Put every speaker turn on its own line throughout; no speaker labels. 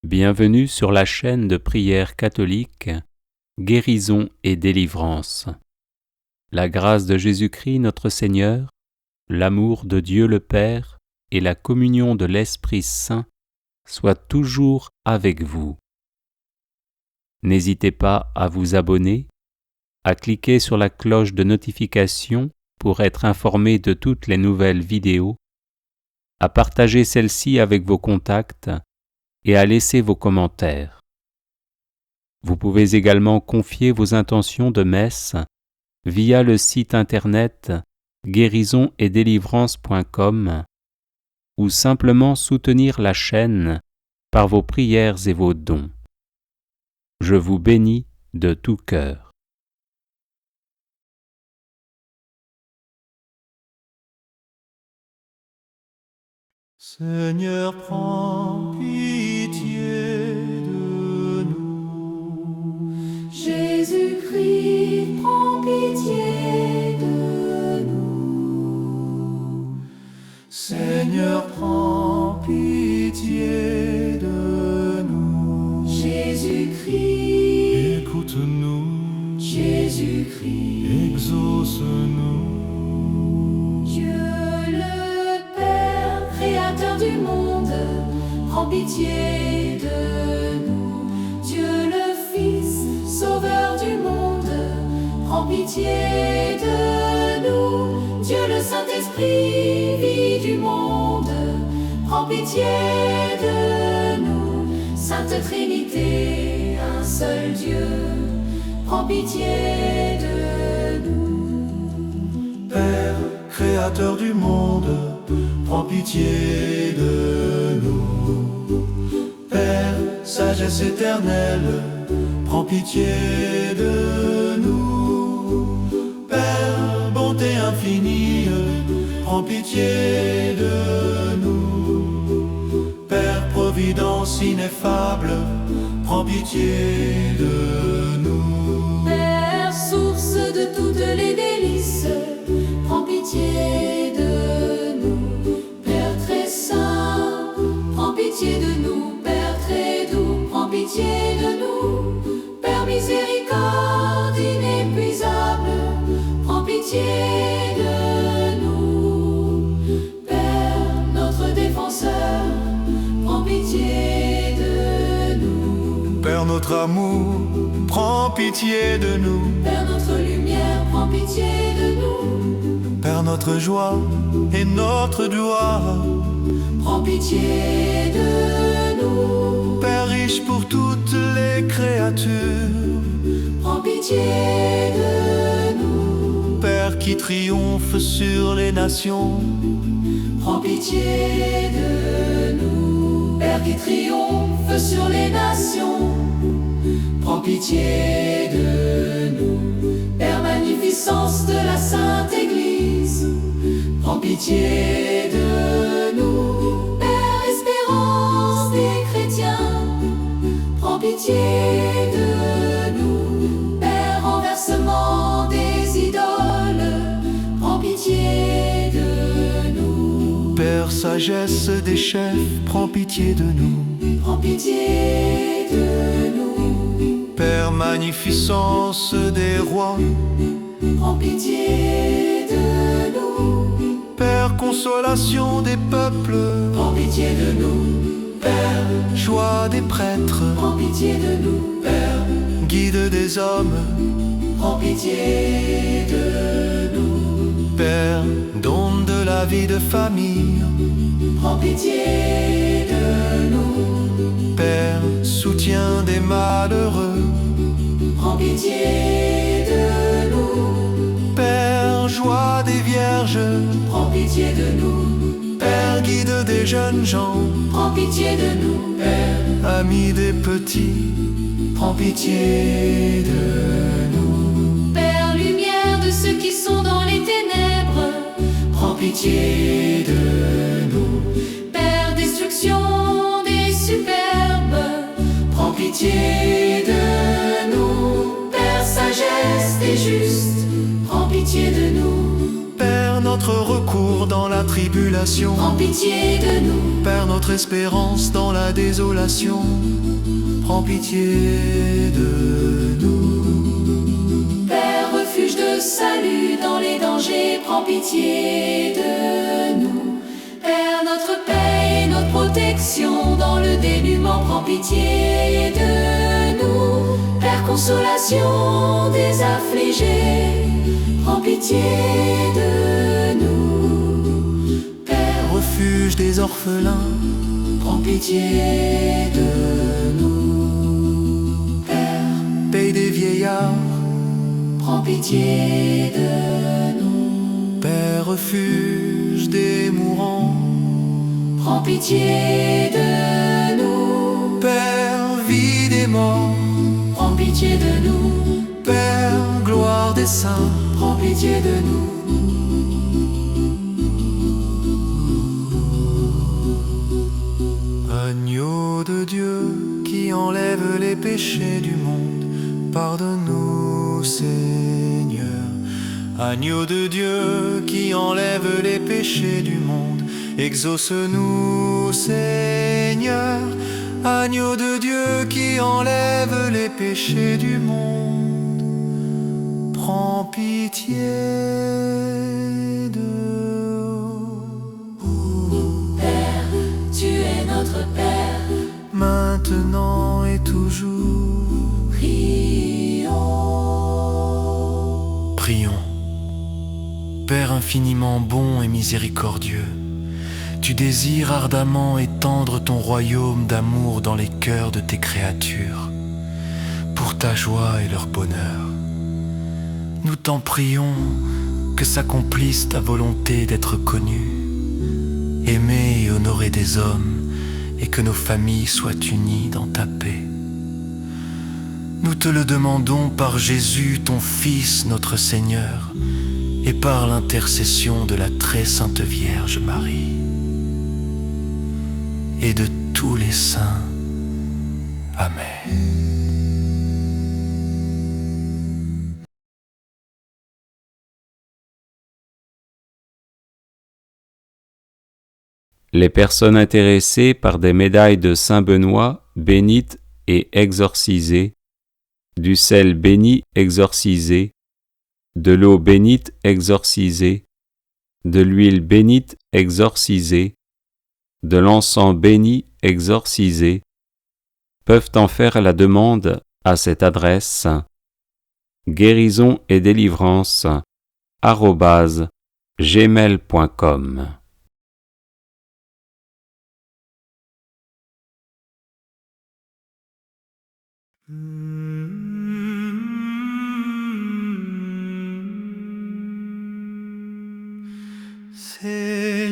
Bienvenue sur la chaîne de prière catholique Guérison et délivrance. La grâce de Jésus-Christ notre Seigneur, l'amour de Dieu le Père et la communion de l'Esprit Saint soient toujours avec vous. N'hésitez pas à vous abonner, à cliquer sur la cloche de notification pour être informé de toutes les nouvelles vidéos, à partager celle-ci avec vos contacts et à laisser vos commentaires. Vous pouvez également confier vos intentions de messe via le site internet guérisonetdélivrance.com ou simplement soutenir la chaîne par vos prières et vos dons. Je vous bénis de tout cœur.
Seigneur, prends pitié de nous.
Jésus-Christ, prends pitié de nous.
Seigneur, prends pitié de nous.
Jésus-Christ,
Écoute-nous,
Jésus-Christ,
exauce-nous.
Dieu le Père, Créateur du monde, prends pitié de nous. Dieu le Fils, Sauveur du monde, prends pitié de nous. Dieu le Saint-Esprit, vie du monde, prends pitié de nous. Sainte Trinité, un seul Dieu, prends pitié de nous.
Père, Créateur du monde, prends pitié de nous. Père, sagesse éternelle, prends pitié de nous. Père, bonté infinie, prends pitié de nous. Père, providence ineffable, prends pitié de nous.
Père, source de toutes les délices, prends pitié de nous. Père très saint, prends pitié de nous. Père très doux, prends pitié de nous. Père miséricorde inépuisable, prends pitié de nous. Père, notre défenseur, prends pitié de nous.
Père, notre amour, prends pitié de nous.
Père, notre lumière, prends pitié de nous.
Père, notre joie et notre gloire,
Prends pitié de nous.
Père riche pour toutes les créatures,
Prends pitié de nous.
Père qui triomphe sur les nations,
Prends pitié de nous. Père qui triomphe sur les nations, prends pitié de nous. Père magnificence de la Sainte Église, prends pitié de nous. Père espérance des chrétiens, prends pitié de nous. Père renversement des idoles, prends pitié de nous.
Père sagesse des chefs, prends pitié de nous.
Prends pitié de nous.
Père magnificence des rois,
Prends pitié de nous.
Père consolation des peuples,
Prends pitié de nous. Père,
joie des prêtres,
prends pitié de nous. Père,
guide des hommes,
prends pitié de nous.
Père don de la vie de famille,
Prends pitié de nous.
Père soutien des malheureux,
Prends pitié de nous.
Père joie des vierges,
Prends pitié de nous.
Père guide des jeunes gens,
Prends pitié de nous. Père,
ami des petits,
prends pitié de nous. Père, lumière de ceux qui sont dans les ténèbres, prends pitié de nous. Père, destruction des superbes, prends pitié de nous. Père, sagesse des justes, prends pitié de nous.
Père notre recours dans la tribulation.
Prends pitié de nous.
Père, notre espérance dans la désolation. Prends pitié de nous.
Père, refuge de salut dans les dangers, prends pitié de nous. Père, notre paix et notre protection dans le dénuement, prends pitié de nous. Père, consolation des affligés, prends pitié de nous. Père,
Refuge des orphelins,
prends pitié de nous. Père,
paix des vieillards,
prends pitié de nous.
Père, refuge des mourants,
Prends pitié de nous.
Père, vie des morts,
Prends pitié de nous.
Père, gloire des saints,
Prends pitié de nous.
Agneau de Dieu qui enlève les péchés du monde, pardonne-nous, Seigneur. Agneau de Dieu qui enlève les péchés du monde, exauce-nous, Seigneur. Agneau de Dieu qui enlève les péchés du monde, prends pitié de nous.
Père, tu es notre Père.
Maintenant et toujours.
Prions.
Prions. Père infiniment bon et miséricordieux, tu désires ardemment étendre ton royaume d'amour dans les cœurs de tes créatures, pour ta joie et leur bonheur. Nous t'en prions que s'accomplisse ta volonté d'être connu, aimé et honoré des hommes, et que nos familles soient unies dans ta paix. Nous te le demandons par Jésus, ton Fils, notre Seigneur, et par l'intercession de la très sainte Vierge Marie, et de tous les saints. Amen.
Les personnes intéressées par des médailles de Saint Benoît bénites et exorcisées, du sel béni exorcisé, de l'eau bénite exorcisée, de l'huile bénite exorcisée, de l'encens béni exorcisé, peuvent en faire la demande à cette adresse guérison et délivrance @gmail.com.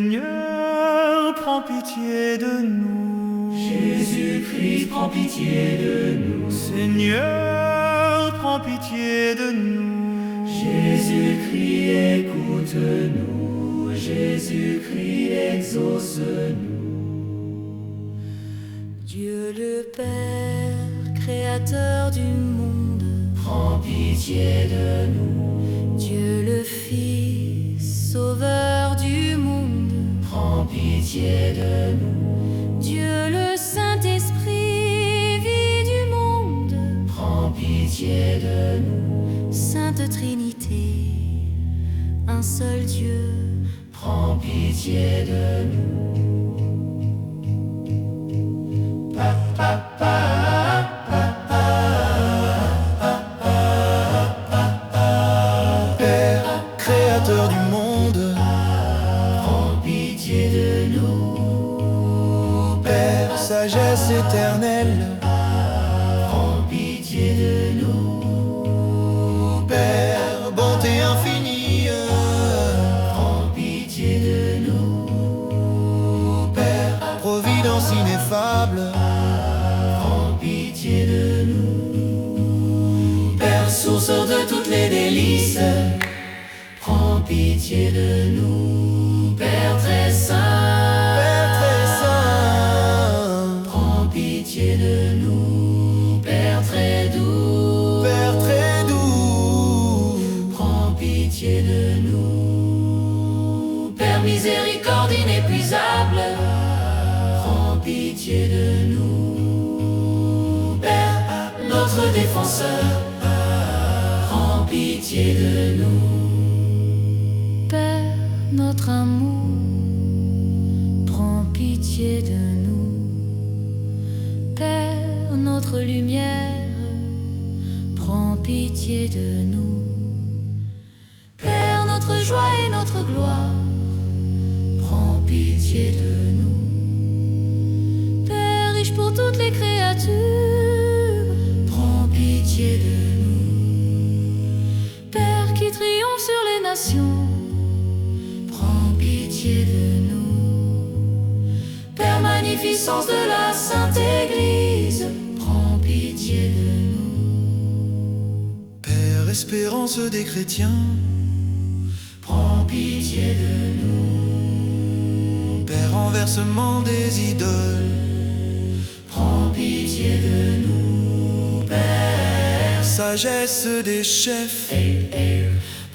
Seigneur, prends pitié de nous.
Jésus-Christ, prends pitié de nous.
Seigneur, prends pitié de nous.
Jésus-Christ, écoute-nous. Jésus-Christ, exauce-nous. Dieu le Père, créateur du monde, prends pitié de nous. Dieu le Fils, sauveur du monde, prends pitié de nous. Dieu le Saint-Esprit, vie du monde, prends pitié de nous. Sainte Trinité, un seul Dieu, prends pitié de nous.
Père, créateur du monde,
Prends pitié de nous.
Père, sagesse éternelle,
Prends pitié de nous.
Père, bonté infinie,
Prends pitié de nous.
Père, providence ineffable,
Prends pitié de nous. Père, source de toutes les délices, prends pitié de nous. Père très saint,
Père très saint,
prends pitié de nous. Père très doux,
Père très doux,
prends pitié de nous. notre défenseur, prends pitié de nous. Père, notre amour, prends pitié de nous. Père, notre lumière, prends pitié de nous. Père, notre joie et notre gloire, prends pitié de nous. Père, riche pour toutes les créatures, prends pitié de nous. Père, qui triomphe sur les nations, prends pitié de nous. Père, magnificence de la Sainte Église, prends pitié de nous.
Père, espérance des chrétiens,
prends pitié de nous.
Père, renversement des idoles,
prends pitié de nous. Père,
sagesse des chefs,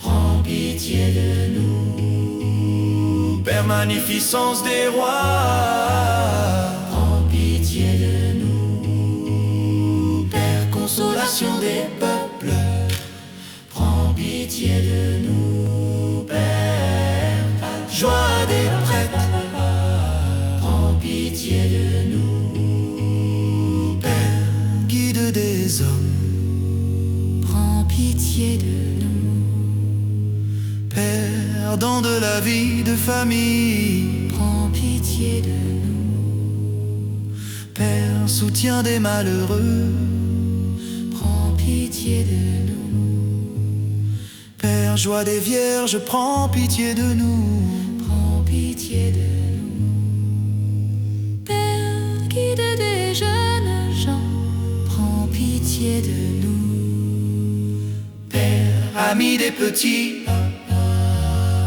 prends pitié de nous.
Père, magnificence des rois,
Prends pitié de nous. Père, consolation des peuples, prends pitié de nous. Père,
joie des prêtres,
prends pitié de nous. Père,
guide des hommes,
prends pitié de nous.
Père, don de la vie de famille,
Prends pitié de nous.
Père, soutien des malheureux,
Prends pitié de nous.
Père, joie des vierges, prends pitié de nous.
Prends pitié de nous. Père, guide des jeunes gens, prends pitié de nous. Père,
Amis des petits,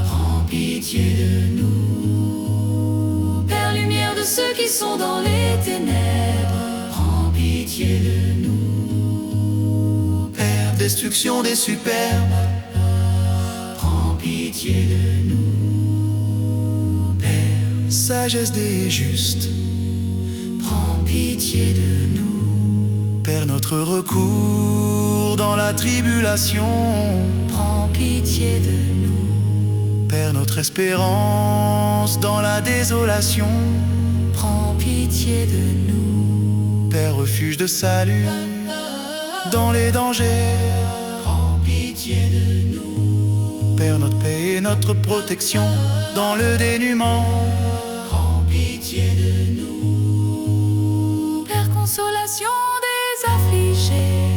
prends pitié de nous. Père, lumière de ceux qui sont dans les ténèbres, prends pitié de nous.
Père, destruction des superbes,
Prends pitié de nous. Père,
sagesse des justes,
prends pitié de nous.
Père, notre recours dans la tribulation,
Prends pitié de nous.
Père, notre espérance dans la désolation,
Prends pitié de nous.
Père, refuge de salut dans les dangers,
Prends pitié de nous.
Père, notre paix et notre protection dans le dénuement,
Prends pitié de nous. Père, consolation des affligés,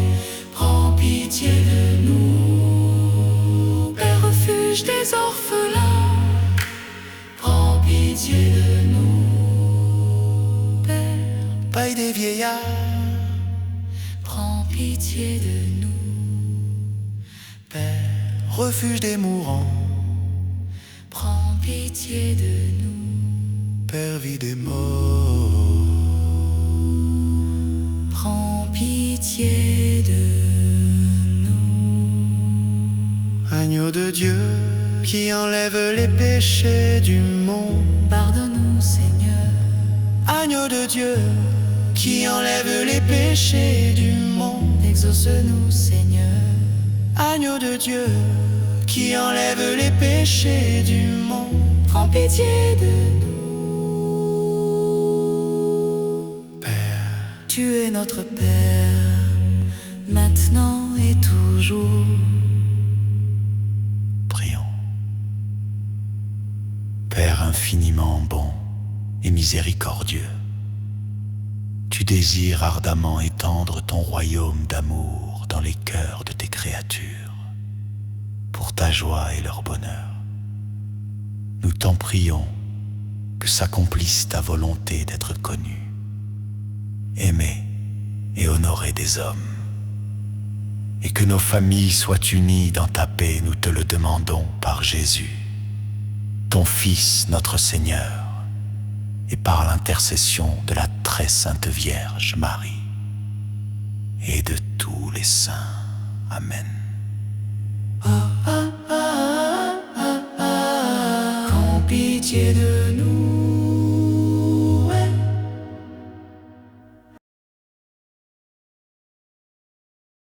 prends pitié de nous. Père, refuge des orphelins, prends pitié de nous. Père,
paille des vieillards,
prends pitié de nous.
Père, refuge des mourants,
Prends pitié de nous.
Père, vie des morts,
Prends pitié de nous.
agneau de Dieu qui enlève les péchés du monde,
Pardonne-nous, Seigneur.
agneau de Dieu qui enlève les péchés du monde,
Exauce-nous, Seigneur.
agneau de Dieu qui enlève les péchés du monde.
Prends pitié de nous.
Père,
Tu es notre Père, maintenant et toujours.
prions. Père infiniment bon et miséricordieux, tu désires ardemment étendre ton royaume d'amour dans les cœurs de tes créatures, pour ta joie et leur bonheur. Nous t'en prions que s'accomplisse ta volonté d'être connu, aimé et honoré des hommes, et que nos familles soient unies dans ta paix, nous te le demandons par Jésus, ton Fils, notre Seigneur, et par l'intercession de la très sainte Vierge Marie et de tous les saints. Amen.
Prends pitié de nous.